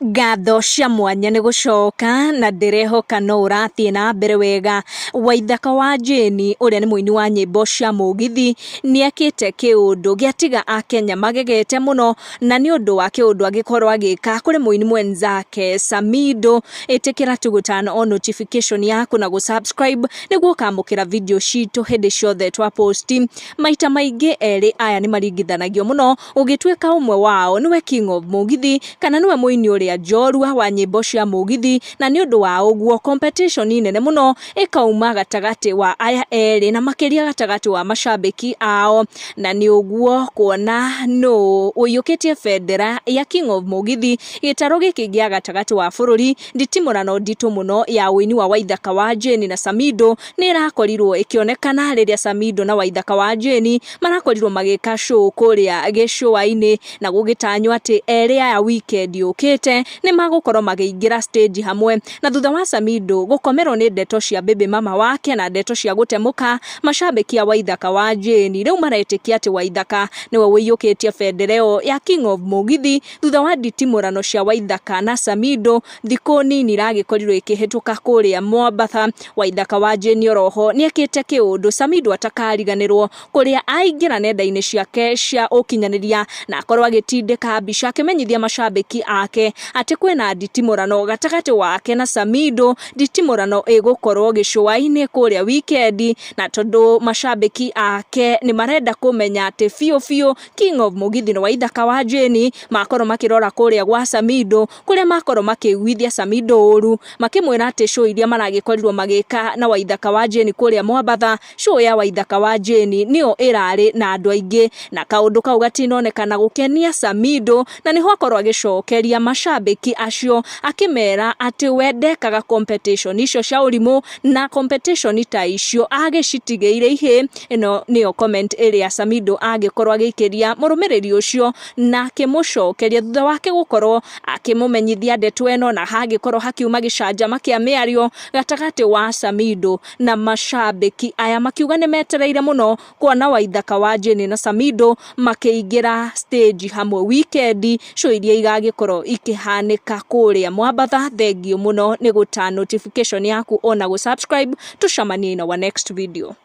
Ngatho cia mwanya nĩ gũcoka na ndĩrehoka no ũrathiĩ na mbere wega. Waithaka wa Jane ũrĩa nĩ mũini wa nyĩmbo cia mũgithi nĩekĩte kĩũndũ gĩatiga akenya magegete mũno, na nĩ ũndũ wa kĩũndũ agĩkorwo agĩka kũrĩ mũini mwenzake Samido. Ĩtĩkĩra tu gũturn on notification yaku na gũsubscribe nĩguo ũkamũkĩra video citũ hĩndĩ ciothe twa posti. Maita maingĩ erĩ aya nĩ maringithanagio mũno, ũgĩtuĩka ũmwe wao nĩwe king of mũgithi kana nĩwe mũini ũrĩa njorua wa nyĩmbo cia mũgithi, na nĩ ũndũ wa ũguo competition nene mũno ĩkauma gatagatĩ wa aya erĩ na makĩria gatagatĩ wa macambĩki ao, na nĩ ũguo kuona no ũiyũkĩtie bendera ya king of mũgithi. Gĩtaro gĩkĩ gĩa gatagatĩ wa bũrũri nditimũrano nditũ mũno ya ũini wa Waithaka wa Jane na Samido nĩ ĩrakorirwo ĩkĩonekana rĩrĩa Samido na Waithaka wa Jane marakorirwo magĩka show kũrĩa gĩcũa-inĩ, na gũgĩtanywo atĩ erĩ aya weekend yũkĩte nĩ magũkorwo magĩingĩra stage hamwe. Na thutha wa Samido gũkomerwo nĩ ndeto cia baby mama wake na ndeto cia gũtemũka, macambĩki a Waithaka wa Jane rĩu maretĩkia atĩ Waithaka nĩwe ũiyũkĩtie bendera ĩyo ya king of mũgithi thutha wa nditimũrano cia Waithaka na Samido thikũ nini iragĩkorirwo ikĩhĩtũka kũrĩa Mombasa. Waithaka wa Jane oroho nĩekĩte kĩũndũ Samido atakariganĩrwo kũrĩa aingĩra nenda-inĩ ciake cia ũkinyanĩria na akorwo agĩtindĩka mbica akĩmenyithia macambĩki ake atĩ kwĩna nditimũrano gatagatĩ wake na Samido, nditimũrano ĩgũkorwo gĩcũa-inĩ kũrĩa weekend, na tondũ macambĩki ake nĩ marenda kũmenya atĩ biũ king of mũgithi na Waithaka wa Jane makorwo makĩrora kũrĩa gwa Samido, kũrĩa makorwo makĩiguithia Samido ũru makĩmwĩra atĩ show iria maragĩkorirwo magĩka na Waithaka wa Jane kũrĩa Mombasa, show ya Waithaka wa Jane nĩyo ĩrarĩ na andũ aingĩ, na kaũndũ kau gatinonekana gũkenia Samido, na nĩho akorwo agĩcokeria macambĩki acio akĩmera atĩ we ndekaga competition icio cia ũrimũ na competition ta icio agĩcitigĩire ihĩ. Ĩno nĩyo comment ĩrĩa Samido agĩkorwo agĩikĩria mũrũmĩrĩri ũcio na akĩmũcokeria thutha wake gũkorwo akĩmũmenyithia ndeto ĩno, na hagĩkorwo hakiuma gĩcanjama kĩa mĩario gatagatĩ wa Samido na macambĩki aya makiuga nĩ metereire mũno kuona Waithaka wa Jane na Samido makĩingĩra stage hamwe weekend, show iria igagĩkorwo ikĩhanĩka kũrĩa Mombasa. Thengio mũno nĩ gũturn notification yaku ona gũsubscribe. Tucemanie in our next video.